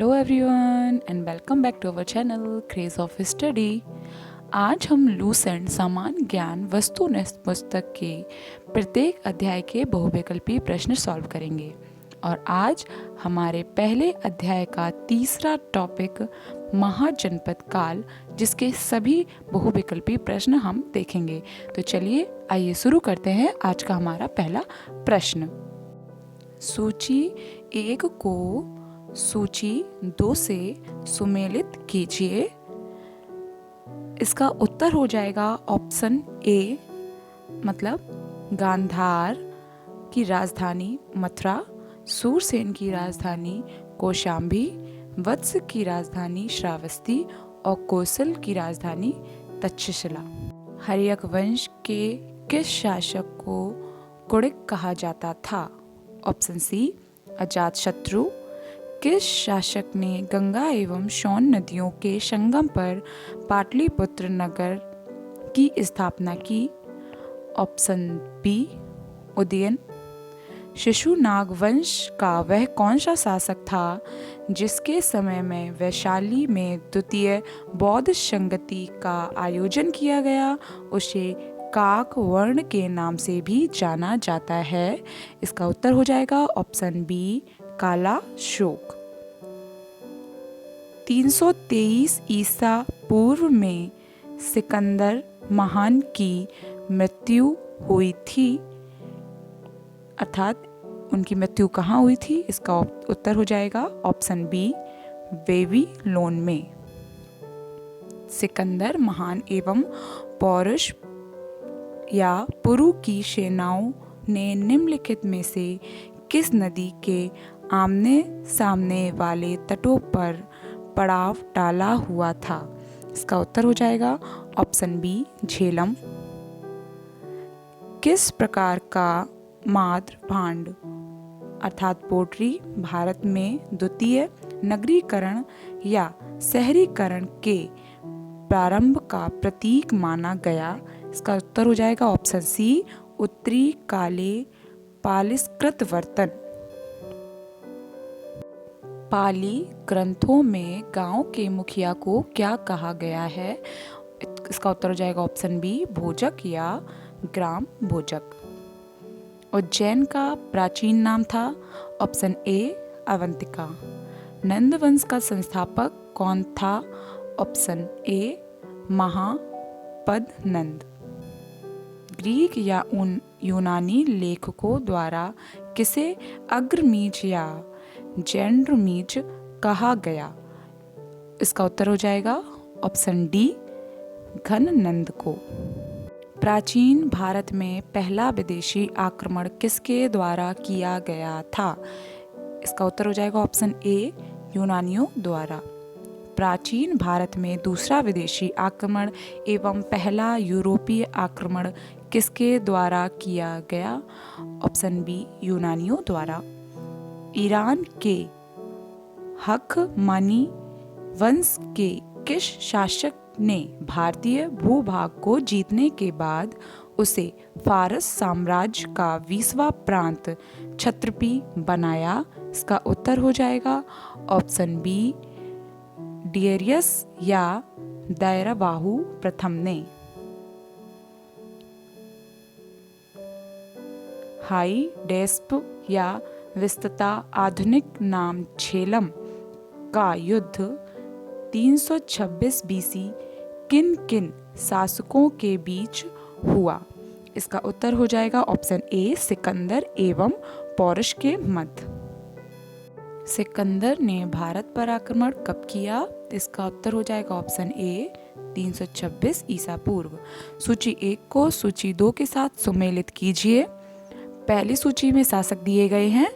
Hello everyone and welcome back to our channel craze of study. आज हम Lucent सामान्य ज्ञान वस्तुनिष्ठ पुस्तक के प्रत्येक अध्याय के बहुविकल्पी प्रश्न सॉल्व करेंगे। और आज हमारे पहले अध्याय का तीसरा टॉपिक महाजनपद काल, जिसके सभी बहुविकल्पी प्रश्न हम देखेंगे। तो चलिए आइए शुरू करते हैं आज का हमारा पहला प्रश्न। सूची 1 को सूची 2 से सुमेलित कीजिए। इसका उत्तर हो जाएगा ऑप्शन ए, मतलब गांधार की राजधानी मथुरा, सूरसेन की राजधानी कौशाम्बी, वत्स की राजधानी श्रावस्ती और कौशल की राजधानी तक्षशिला। हर्यक वंश के किस शासक को कुड़िक कहा जाता था? Option C, Ajatashatru. किस शासक ने गंगा एवं सोन नदियों के संगम पर पाटलिपुत्र नगर की स्थापना की? Option B, Udayan. शिशुनाग वंश का वह कौन सा शासक था जिसके समय में वैशाली में द्वितीय बौद्ध संगति का आयोजन किया गया? उसे काक वर्ण के नाम से भी जाना जाता है। इसका उत्तर हो जाएगा ऑप्शन बी, काला शोक। 323 ईसा पूर्व में सिकंदर महान की मृत्यु हुई थी, अर्थात उनकी मृत्यु कहाँ हुई थी? इसका उत्तर हो जाएगा ऑप्शन बी, बेबीलोन में। सिकंदर महान एवं पौरुष या पुरु की सेनाओं ने निम्नलिखित में से किस नदी के आमने सामने वाले तटों पर पड़ाव डाला हुआ था? इसका उत्तर हो जाएगा ऑप्शन बी, झेलम। किस प्रकार का माद्र भांड अर्थात पोट्री भारत में द्वितीय नगरीकरण या शहरीकरण के प्रारंभ का प्रतीक माना गया? इसका उत्तर हो जाएगा ऑप्शन सी, उत्तरी काले पालिस्कृत बर्तन। पाली ग्रंथों में गांव के मुखिया को क्या कहा गया है? इसका उत्तर हो जाएगा ऑप्शन बी, भोजक या ग्राम भोजक। उज्जैन का प्राचीन नाम था? Option A, Avantika. नंद वंश का संस्थापक कौन था? Option A, महापद Nand. ग्रीक या यूनानी लेखकों द्वारा किसे अग्रमीज या जैंड्रमीज कहा गया? इसका उत्तर हो जाएगा ऑप्शन डी, घन नंद को। प्राचीन भारत में पहला विदेशी आक्रमण किसके द्वारा किया गया था? इसका उत्तर हो जाएगा ऑप्शन ए, यूनानियों द्वारा। प्राचीन भारत में दूसरा विदेशी आक्रमण एवं पहला यूरोपीय आक्रमण किसके द्वारा किया गया? ऑप्शन बी, यूनानियों द्वारा। ईरान के हखमानी वंश के किस शासक ने भारतीय भूभाग को जीतने के बाद उसे फारस साम्राज्य का 20वां प्रांत क्षत्रपी बनाया? इसका उत्तर हो जाएगा ऑप्शन बी, डियरियस या दैरबाहु प्रथम ने। हाई डेस्प या विस्तृता आधुनिक नाम झेलम का युद्ध 326 बीसी किन किन शासकों के बीच हुआ? इसका उत्तर हो जाएगा ऑप्शन ए, सिकंदर एवं पौरुष के मध्य। सिकंदर ने भारत पर आक्रमण कब किया? इसका उत्तर हो जाएगा ऑप्शन ए, 326 ईसा पूर्व। सूची 1 को सूची 2 के साथ सुमेलित कीजिए। पहली सूची में शासक दिए गए हैं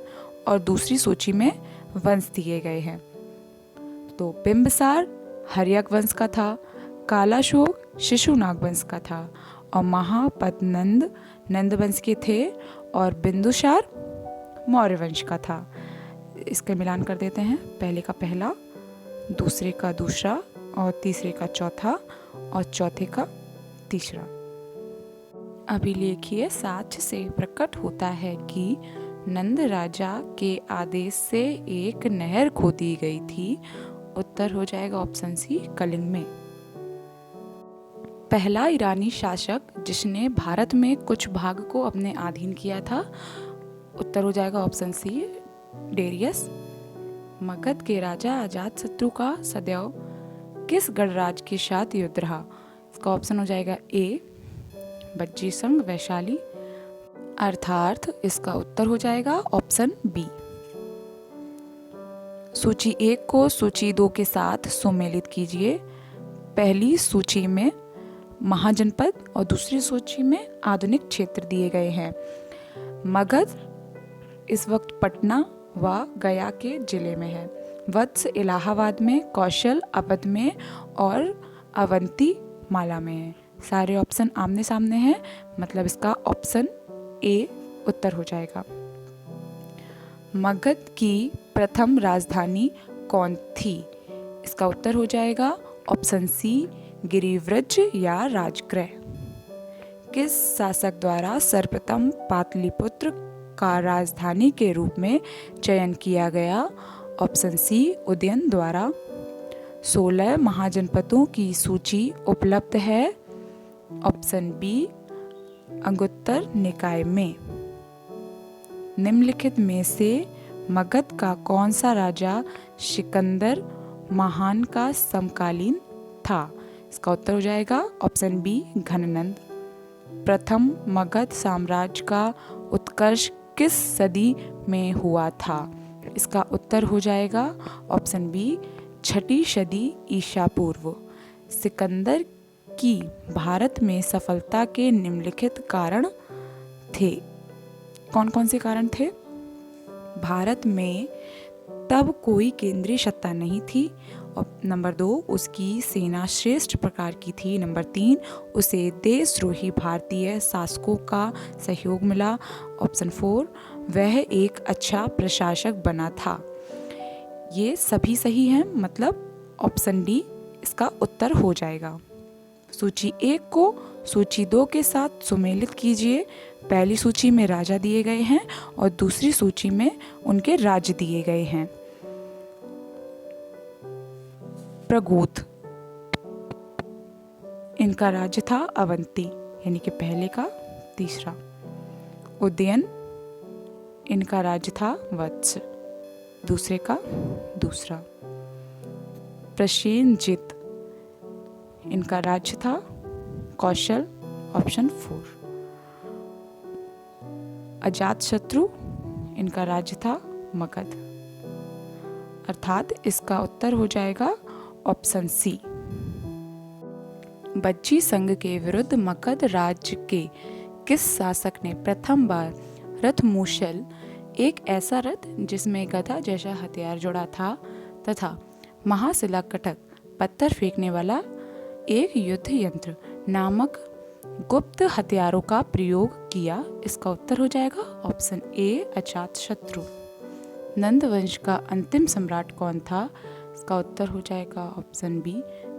और दूसरी सूची में वंश दिए गए हैं। तो बिंबिसार हर्यक वंश का था, कालाशोक शिशुनाग वंश का था और महापद नंद नंद वंश के थे और बिंदुसार मौर्य वंश का था। इसका मिलान कर देते हैं। पहले का पहला, दूसरे का दूसरा और तीसरे का चौथा और चौथे का तीसरा। अभिलेखीय साक्ष्य से प्रकट होता है कि नंद राजा के आदेश से एक नहर खोदी गई थी? उत्तर हो जाएगा ऑप्शन सी, कलिंग में। पहला ईरानी शासक जिसने भारत में कुछ भाग को अपने अधीन किया था? उत्तर हो जाएगा ऑप्शन सी, डेरियस। मगध के राजा अजातशत्रु का सदैव किस गणराज्य के साथ युद्ध रहा? इसका ऑप्शन हो जाएगा ए, बज्जी संघ वैशाली, अर्थात इसका उत्तर हो जाएगा ऑप्शन बी। सूची 1 को सूची 2 के साथ सुमेलित कीजिए। पहली सूची में महाजनपद और दूसरी सूची में आधुनिक क्षेत्र दिए गए हैं। मगध इस वक्त पटना व गया के जिले में है। वत्स इलाहाबाद में, कौशल अवध में और अवंती माला में है। सारे ऑप्शन आमने सामने हैं, मतलब इसका ऑप्शन ए उत्तर हो जाएगा। मगध की प्रथम राजधानी कौन थी? इसका उत्तर हो जाएगा ऑप्शन सी, गिरिव्रज या राजगृह। किस शासक द्वारा सर्वप्रथम पाटलिपुत्र का राजधानी के रूप में चयन किया गया? ऑप्शन सी, उदयन द्वारा। 16 महाजनपदों की सूची उपलब्ध है। ऑप्शन बी, अंगुत्तर निकाय में। निम्नलिखित में से मगध का कौन सा राजा सिकंदर महान का समकालीन था? इसका उत्तर हो जाएगा ऑप्शन बी, घननंद। प्रथम मगध साम्राज्य का उत्कर्ष किस सदी में हुआ था? इसका उत्तर हो जाएगा ऑप्शन बी, 6ठी सदी ईसा पूर्व। सिकंदर की भारत में सफलता के निम्नलिखित कारण थे। कौन कौन से कारण थे? भारत में तब कोई केंद्रीय सत्ता नहीं थी। और नंबर 2, उसकी सेना श्रेष्ठ प्रकार की थी। नंबर 3, उसे देशद्रोही भारतीय शासकों का सहयोग मिला। ऑप्शन 4, वह एक अच्छा प्रशासक बना था। ये सभी सही हैं, मतलब ऑप्शन डी इसका उत्तर हो जाएगा। सूची 1 को सूची 2 के साथ सुमेलित कीजिए। पहली सूची में राजा दिए गए हैं और दूसरी सूची में उनके राज्य दिए गए हैं। प्रगोथ, इनका राज्य था अवंती, यानी कि पहले का तीसरा। उदयन, इनका राज्य था वत्स, दूसरे का दूसरा। प्रसेनजित, इनका राज्य था कौशल, ऑप्शन 4। अजातशत्रु, इनका राज्य था मगध, अर्थात इसका उत्तर हो जाएगा ऑप्शन सी। बज्जी संघ के विरुद्ध मगध राज्य के किस शासक ने प्रथम बार रथमूषल, एक ऐसा रथ जिसमें गधा जैसा हथियार जुड़ा था, तथा महाशिला कटक, पत्थर फेंकने वाला एक युद्ध यंत्र नामक गुप्त हथियारों का प्रयोग किया? इसका उत्तर हो जाएगा ऑप्शन ए, अजातशत्रु। नंद वंश का अंतिम सम्राट कौन था? इसका उत्तर हो जाएगा ऑप्शन बी,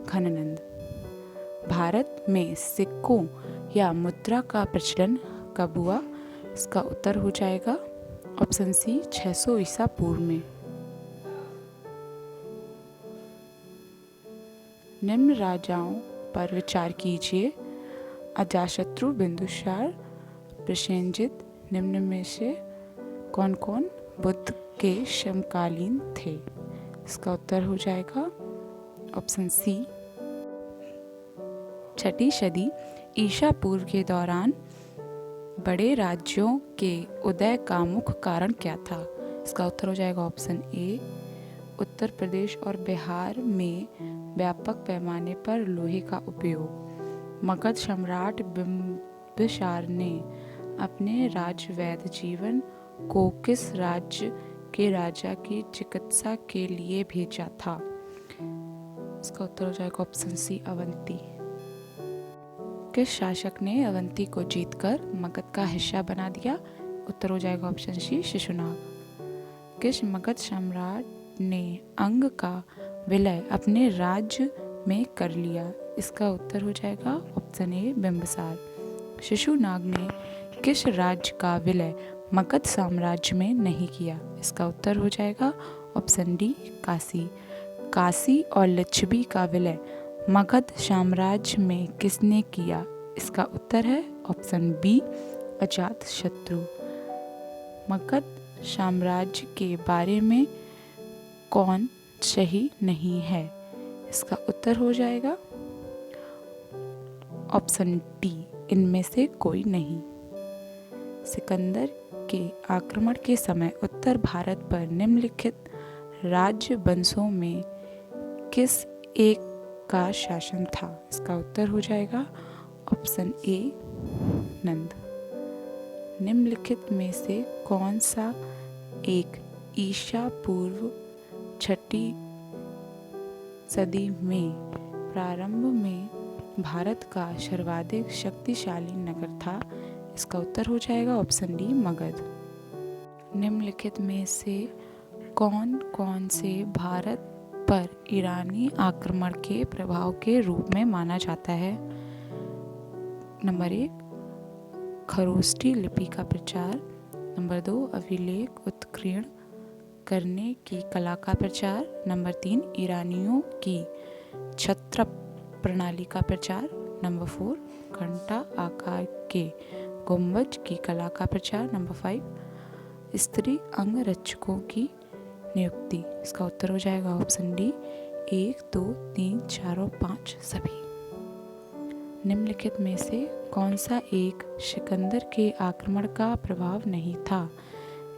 घननंद। भारत में सिक्कों या मुद्रा का प्रचलन कब हुआ? इसका उत्तर हो जाएगा ऑप्शन सी, 600 ईसा पूर्व में। निम्न राजाओं पर विचार कीजिए। अजातशत्रु, बिंदुसार, प्रसेनजित, निम्न में से कौन कौन बुद्ध के समकालीन थे? इसका उत्तर हो जाएगा ऑप्शन सी। 6ठी सदी ईसा पूर्व के दौरान बड़े राज्यों के उदय का मुख्य कारण क्या था? इसका उत्तर हो जाएगा ऑप्शन ए, उत्तर प्रदेश और बिहार में व्यापक पैमाने पर लोहे का उपयोग। मगध सम्राट बिंबिसार ने अपने राजवैद्य जीवन को किस राज्य के राजा की चिकित्सा के लिए भेजा था? इसका उत्तर हो जाएगा ऑप्शन सी, अवंती। किस शासक ने अवंती को जीतकर मगध का हिस्सा बना दिया? उत्तर हो जाएगा ऑप्शन सी, शिशुनाग। किस मगध सम्राट ने अंग का विलय अपने राज्य में कर लिया? इसका उत्तर हो जाएगा ऑप्शन ए, बिंबिसार। शिशुनाग ने किस राज्य का विलय मगध साम्राज्य में नहीं किया? इसका उत्तर हो जाएगा ऑप्शन डी काशी। काशी और लिच्छवी का विलय मगध साम्राज्य में किसने किया? इसका उत्तर है ऑप्शन बी अजात शत्रु। मगध साम्राज्य के बारे में कौन सही नहीं है? इसका उत्तर हो जाएगा ऑप्शन डी इनमें से कोई नहीं। सिकंदर के आक्रमण के समय उत्तर भारत पर निम्नलिखित राज्य वंशों में किस एक का शासन था? इसका उत्तर हो जाएगा ऑप्शन ए नंद। निम्नलिखित में से कौन सा एक ईसा पूर्व 6वीं सदी में प्रारंभ में भारत का सर्वाधिक शक्तिशाली नगर था? इसका उत्तर हो जाएगा ऑप्शन डी मगध। निम्नलिखित में से कौन कौन से भारत पर ईरानी आक्रमण के प्रभाव के रूप में माना जाता है? नंबर 1 खरोष्ठी लिपि का प्रचार। नंबर 2 अभिलेख उत्कीर्ण करने की कला का प्रचार। नंबर 3 ईरानियों की छत्र प्रणाली का प्रचार। नंबर 4 घंटा आकार के गुंबज की कला का प्रचार। नंबर 5 स्त्री अंगरक्षकों की नियुक्ति। इसका उत्तर हो जाएगा ऑप्शन डी 1 2 3 4 और 5 सभी। निम्नलिखित में से कौन सा एक सिकंदर के आक्रमण का प्रभाव नहीं था?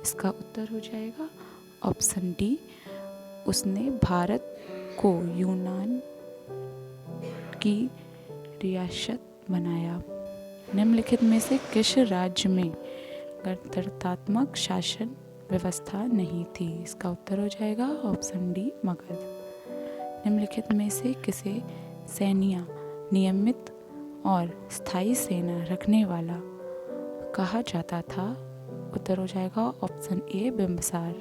इसका उत्तर हो जाएगा ऑप्शन डी उसने भारत को यूनान की रियासत बनाया। निम्नलिखित में से किस राज्य में गणतंत्रात्मक शासन व्यवस्था नहीं थी? इसका उत्तर हो जाएगा ऑप्शन डी मगध। निम्नलिखित में से किसे सैन्य नियमित और स्थायी सेना रखने वाला कहा जाता था? उत्तर हो जाएगा ऑप्शन ए बिंबिसार।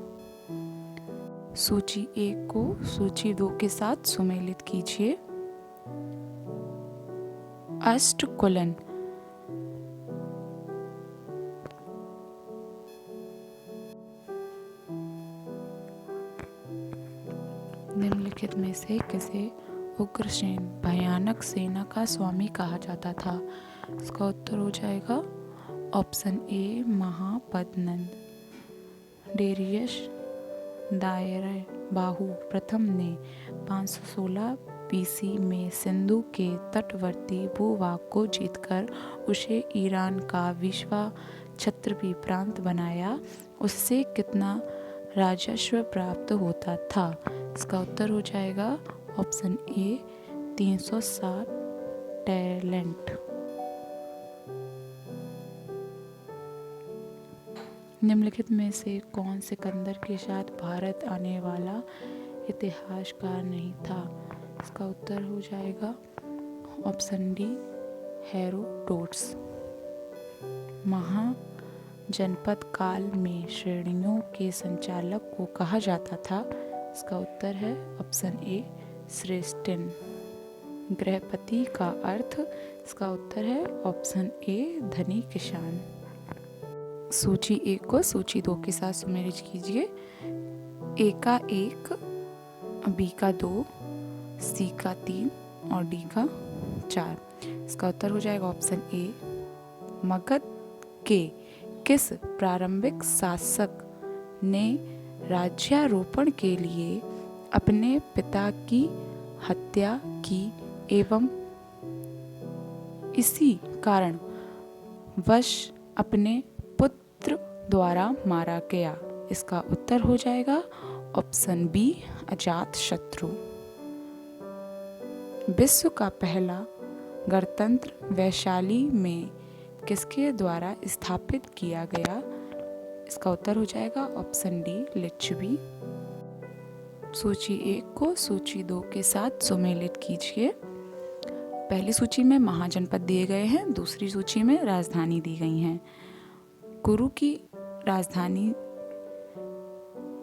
सूची 1 को सूची 2 के साथ सुमेलित कीजिए। अष्टकुलन निम्नलिखित में से किसे उग्रसेन भयानक सेना का स्वामी कहा जाता था? इसका उत्तर हो जाएगा ऑप्शन ए महापद्नंद। डेरियस दायरे बाहु प्रथम ने 516 बीसी में सिंधु के तटवर्ती भूभाग को जीतकर उसे ईरान का विश्वा क्षत्रपी प्रांत बनाया। उससे कितना राजस्व प्राप्त होता था? इसका उत्तर हो जाएगा ऑप्शन ए 360 टैलेंट। निम्नलिखित में से कौन सिकंदर के साथ भारत आने वाला इतिहासकार नहीं था? इसका उत्तर हो जाएगा ऑप्शन डी हेरोडोटस। महाजनपद काल में श्रेणियों के संचालक को कहा जाता था? इसका उत्तर है ऑप्शन ए श्रेष्ठन। गृहपति का अर्थ? इसका उत्तर है ऑप्शन ए धनी किसान। सूची 1 को सूची 2 के साथ सुमेलित कीजिए। ए का 1, बी का 2, सी का 3 और डी का 4। इसका उत्तर हो जाएगा ऑप्शन ए। मगध के किस प्रारंभिक शासक ने राज्यारोपण के लिए अपने पिता की हत्या की एवं इसी कारण वश अपने पुत्र द्वारा मारा गया? इसका उत्तर हो जाएगा ऑप्शन बी अजात शत्रु। विश्व का पहला गणतंत्र वैशाली में किसके द्वारा स्थापित किया गया? इसका उत्तर हो जाएगा ऑप्शन डी लिच्छवी। सूची 1 को सूची 2 के साथ सुमेलित कीजिए। पहली सूची में महाजनपद दिए गए हैं, दूसरी सूची में राजधानी दी गई हैं। कुरु की राजधानी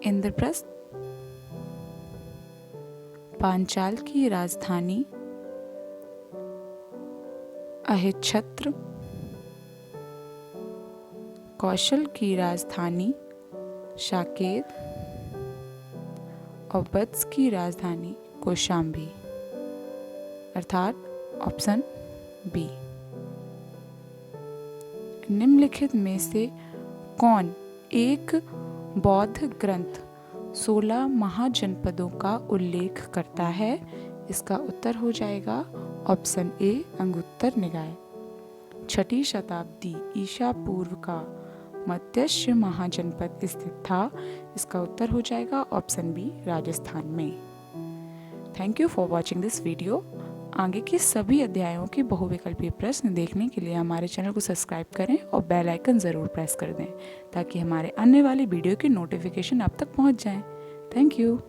इंद्रप्रस्थ, पांचाल की राजधानी अहिच्छत्र, कौशल की राजधानी साकेत और वत्स की राजधानी कौशाम्बी, अर्थात ऑप्शन बी। निम्नलिखित में से कौन एक बौद्ध ग्रंथ 16 महाजनपदों का उल्लेख करता है? इसका उत्तर हो जाएगा ऑप्शन ए अंगुत्तर निकाय। 6ठी शताब्दी ईसा पूर्व का मत्स्य महाजनपद स्थित था। इसका उत्तर हो जाएगा ऑप्शन बी राजस्थान में। Thank you for watching this video. आगे के सभी अध्यायों के बहुविकल्पीय प्रश्न देखने के लिए हमारे चैनल को सब्सक्राइब करें और बेल आइकन ज़रूर प्रेस कर दें ताकि हमारे आने वाली वीडियो की नोटिफिकेशन आप तक पहुंच जाए। Thank you.